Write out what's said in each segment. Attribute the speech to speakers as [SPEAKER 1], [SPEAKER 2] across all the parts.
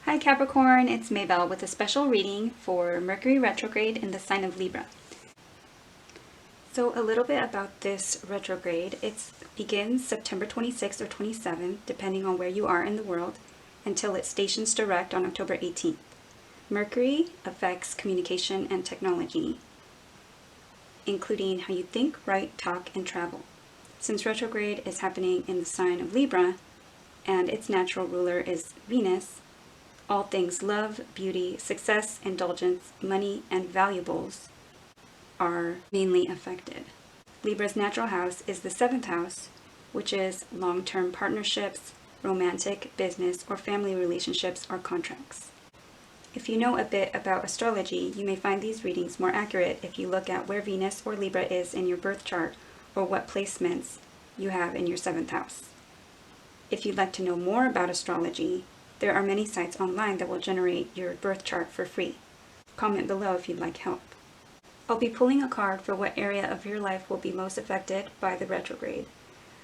[SPEAKER 1] Hi Capricorn, it's Maybelle with a special reading for Mercury retrograde in the sign of Libra. So a little bit about this retrograde. It begins September 26th or 27th, depending on where you are in the world, until it stations direct on October 18th. Mercury affects communication and technology, including how you think, write, talk, and travel. Since retrograde is happening in the sign of Libra, and its natural ruler is Venus, all things love, beauty, success, indulgence, money, and valuables are mainly affected. Libra's natural house is the 7th house, which is long-term partnerships, romantic, business, or family relationships or contracts. If you know a bit about astrology, you may find these readings more accurate if you look at where Venus or Libra is in your birth chart or what placements you have in your 7th house. If you'd like to know more about astrology, there are many sites online that will generate your birth chart for free. Comment below if you'd like help. I'll be pulling a card for what area of your life will be most affected by the retrograde,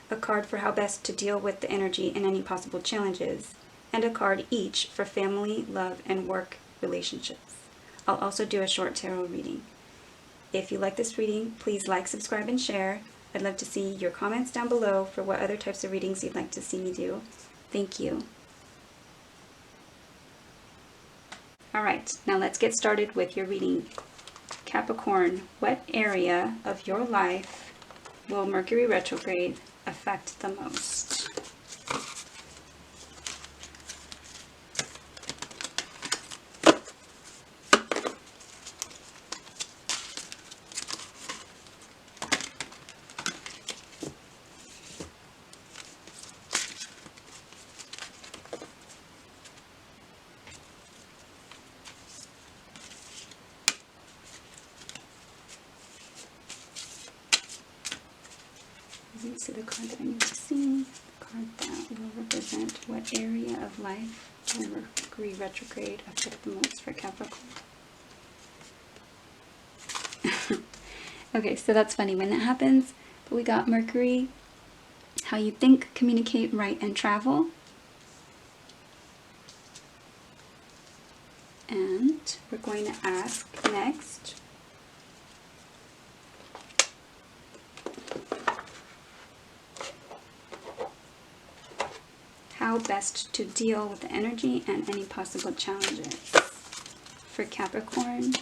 [SPEAKER 1] a card for how best to deal with the energy and any possible challenges, and a card each for family, love, and work relationships. I'll also do a short tarot reading. If you like this reading, please like, subscribe, and share. I'd love to see your comments down below for what other types of readings you'd like to see me do. Thank you. Alright, now let's get started with your reading. Capricorn, what area of your life will Mercury retrograde affect the most? So the card that I need to see, the card that will represent what area of life will Mercury retrograde affect the most for Capricorn. Okay, so that's funny when that happens, but we got Mercury, how you think, communicate, write, and travel. And we're going to ask next, how best to deal with the energy and any possible challenges. For Capricorn,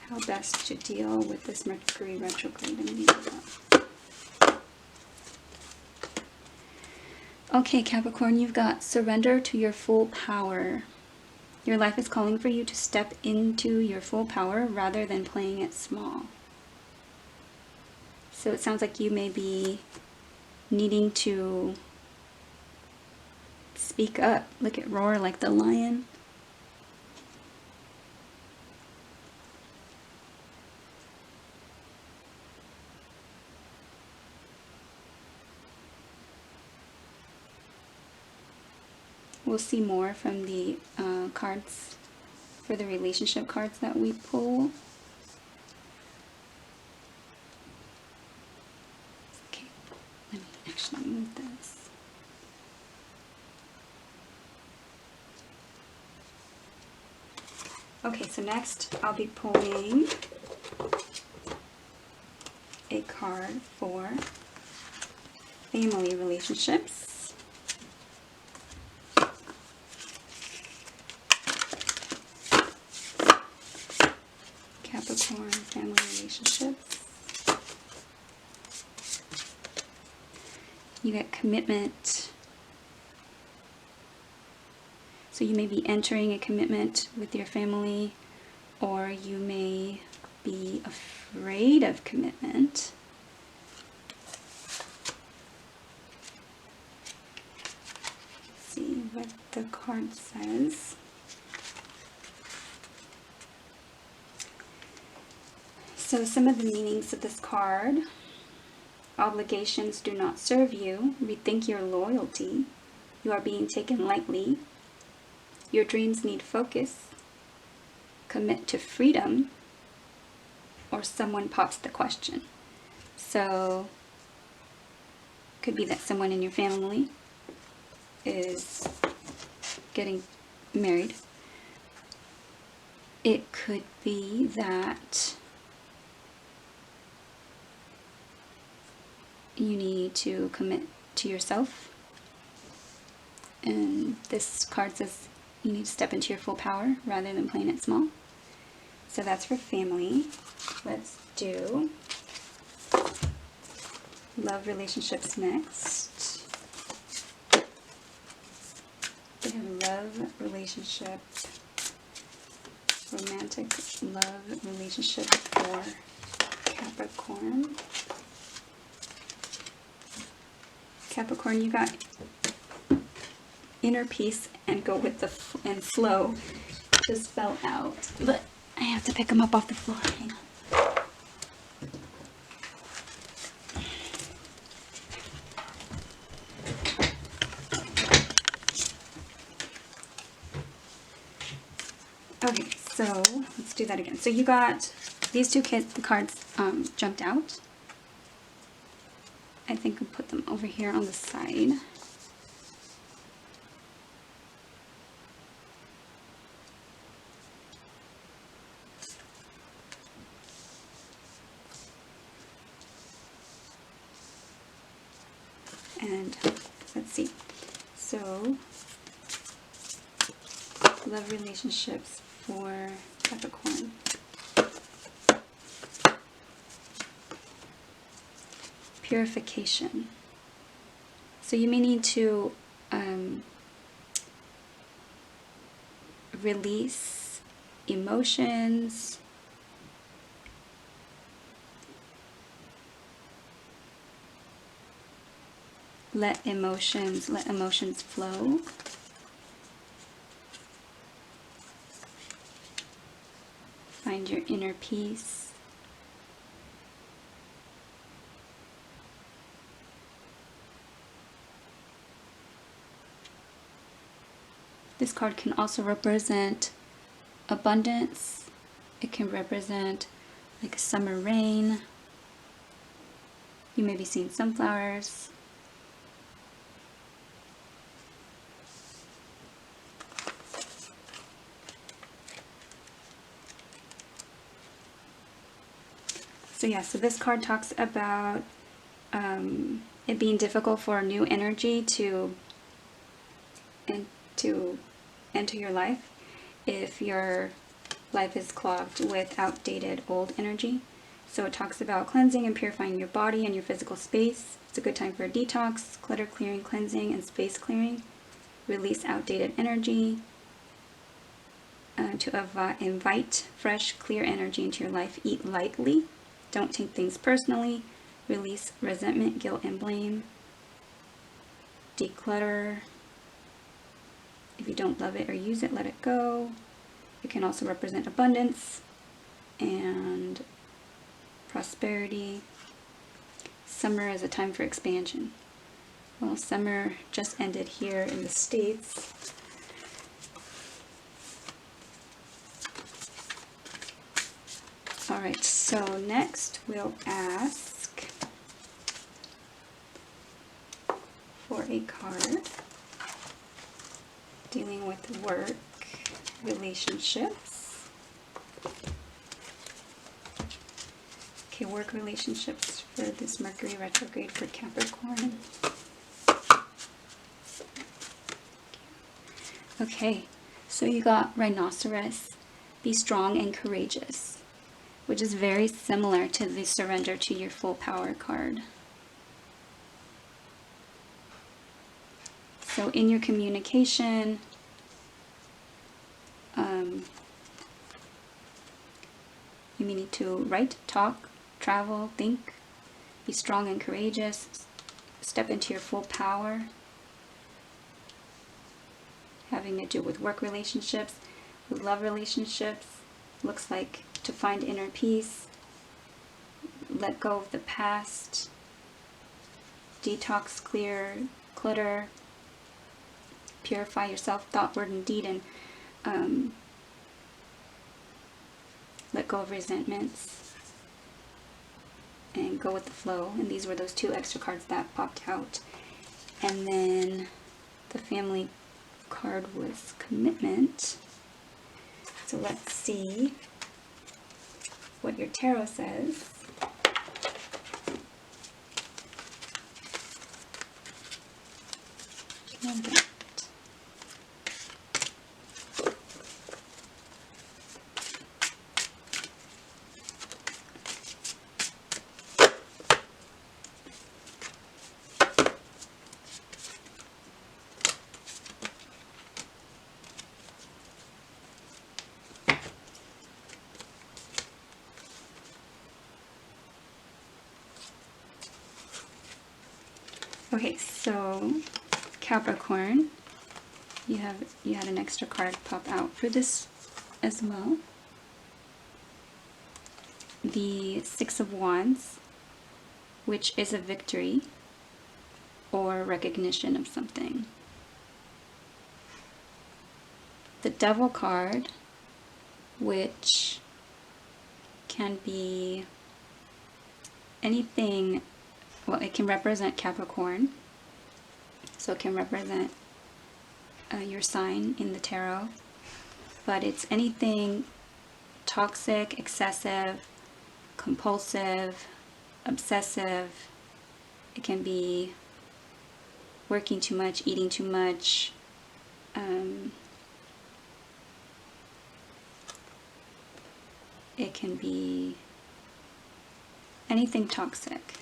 [SPEAKER 1] how best to deal with this Mercury retrograde in Libra. Okay, Capricorn, you've got surrender to your full power. Your life is calling for you to step into your full power rather than playing it small. So it sounds like you may be needing to speak up. Look at roar like the lion. We'll see more from the cards for the relationship cards that we pull. Okay, let me actually move this. Okay, so next I'll be pulling a card for family relationships. Capricorn family relationships. You get commitment. So you may be entering a commitment with your family, or you may be afraid of commitment. Let's see what the card says. So some of the meanings of this card: obligations do not serve you, rethink your loyalty, you are being taken lightly, your dreams need focus, commit to freedom, or someone pops the question. So could be that someone in your family is getting married. It could be that you need to commit to yourself. And this card says you need to step into your full power rather than playing it small. So that's for family. Let's do love relationships next. We have love relationship, romantic love relationship for Capricorn. Capricorn, you got inner peace and go with the and flow just fell out, but I have to pick them up off the floor. Hang on. Okay, so let's do that again. So you got these two cards jumped out. I think I'll put them over here on the side. And let's see. So love relationships for Capricorn. Purification. So you may need to release emotions, let emotions flow. Find your inner peace. This card can also represent abundance. It can represent like a summer rain. You may be seeing sunflowers. So yeah, so this card talks about it being difficult for a new energy to enter your life if your life is clogged with outdated old energy. So it talks about cleansing and purifying your body and your physical space. It's a good time for a detox, clutter clearing, cleansing, and space clearing. Release outdated energy. To invite fresh, clear energy into your life. Eat lightly. Don't take things personally. Release resentment, guilt, and blame. Declutter. If you don't love it or use it, let it go. It can also represent abundance and prosperity. Summer is a time for expansion. Well, summer just ended here in the States. All right, so next we'll ask for a card dealing with work, relationships. Okay, work relationships for this Mercury retrograde for Capricorn. Okay, so you got rhinoceros, be strong and courageous, which is very similar to the surrender to your full power card. So in your communication, you may need to write, talk, travel, think, be strong and courageous, step into your full power. Having to do with work relationships, with love relationships, looks like to find inner peace, let go of the past, detox, clear, clutter, purify yourself, thought, word, and deed, and let go of resentments and go with the flow. And these were those two extra cards that popped out. And then the family card was commitment. So let's see what your tarot says. Okay, so Capricorn, you had an extra card pop out for this as well. The Six of Wands, which is a victory or recognition of something. The Devil card, which can be anything. Well, it can represent Capricorn, so it can represent your sign in the tarot, but it's anything toxic, excessive, compulsive, obsessive. It can be working too much, eating too much, it can be anything toxic.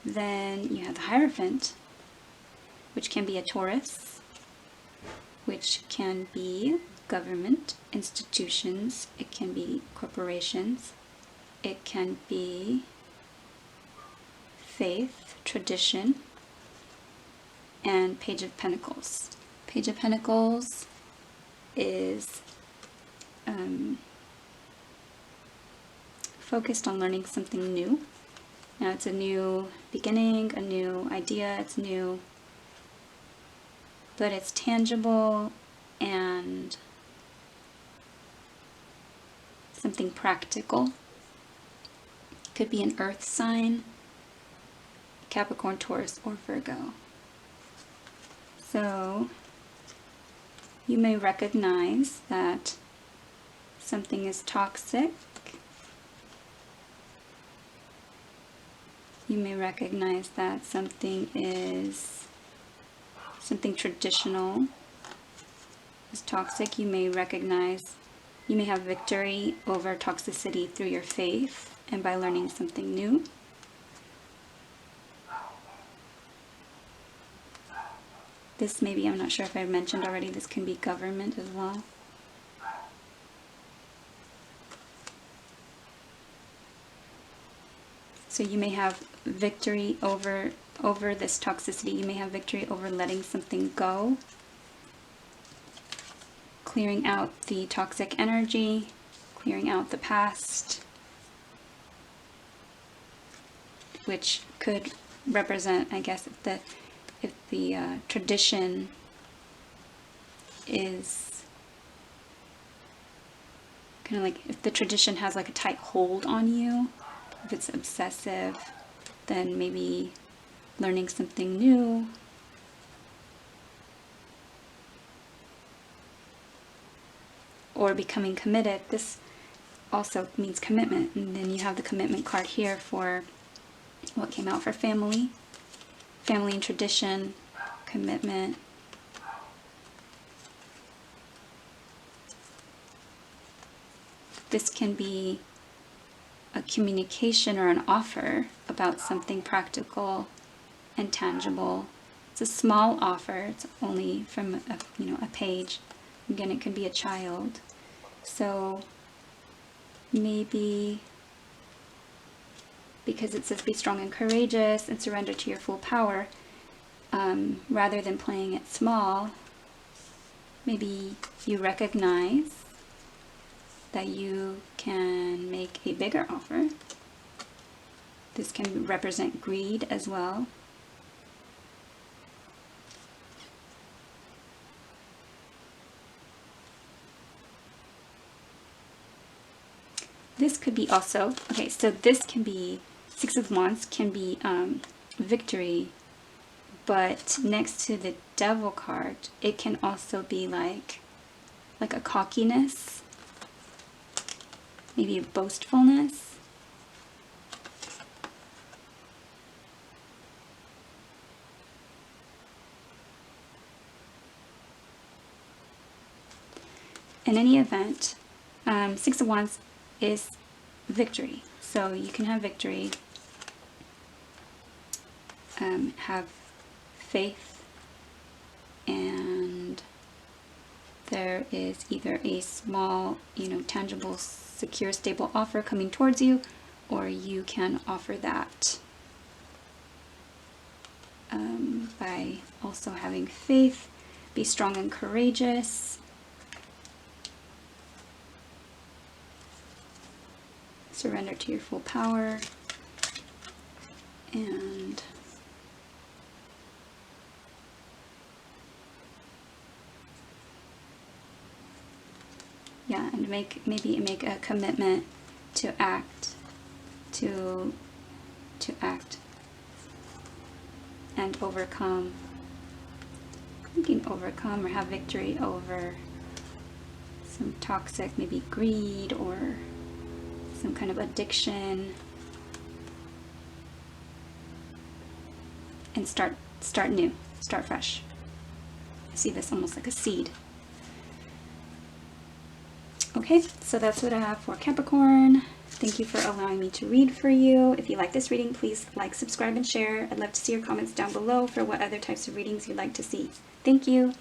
[SPEAKER 1] Then you have the Hierophant, which can be a Taurus, which can be government, institutions, it can be corporations, it can be faith, tradition, and Page of Pentacles. Page of Pentacles is focused on learning something new. Now it's a new beginning, a new idea, it's new, but it's tangible and something practical. Could be an earth sign, Capricorn, Taurus, or Virgo. So you may recognize that something is toxic. You may recognize that something traditional is toxic. You may have victory over toxicity through your faith and by learning something new. This maybe, I'm not sure if I mentioned already, this can be government as well. So you may have victory over this toxicity. You may have victory over letting something go, clearing out the toxic energy, clearing out the past, which could represent, I guess, if the tradition is kind of like, if the tradition has like a tight hold on you, if it's obsessive, then maybe learning something new. Or becoming committed. This also means commitment. And then you have the commitment card here for what came out for family. Family and tradition, commitment. This can be a communication or an offer about something practical and tangible. It's a small offer. It's only from a page. Again, it could be a child. So maybe because it says be strong and courageous and surrender to your full power, rather than playing it small, maybe you recognize that you can make a bigger offer. This can represent greed as well. This could be also, okay, so this can be, Six of Wands can be victory, But next to the Devil card, it can also be like a cockiness, maybe a boastfulness. In any event, Six of Wands is victory. So you can have victory, have faith, and there is either a small, tangible, secure, stable offer coming towards you, or you can offer that by also having faith. Be strong and courageous. Surrender to your full power. And yeah, and maybe make a commitment to act, to act and overcome. You can overcome or have victory over some toxic, maybe greed or some kind of addiction, and start new, start fresh. I see this almost like a seed. Okay, so that's what I have for Capricorn. Thank you for allowing me to read for you. If you like this reading, please like, subscribe, and share. I'd love to see your comments down below for what other types of readings you'd like to see. Thank you.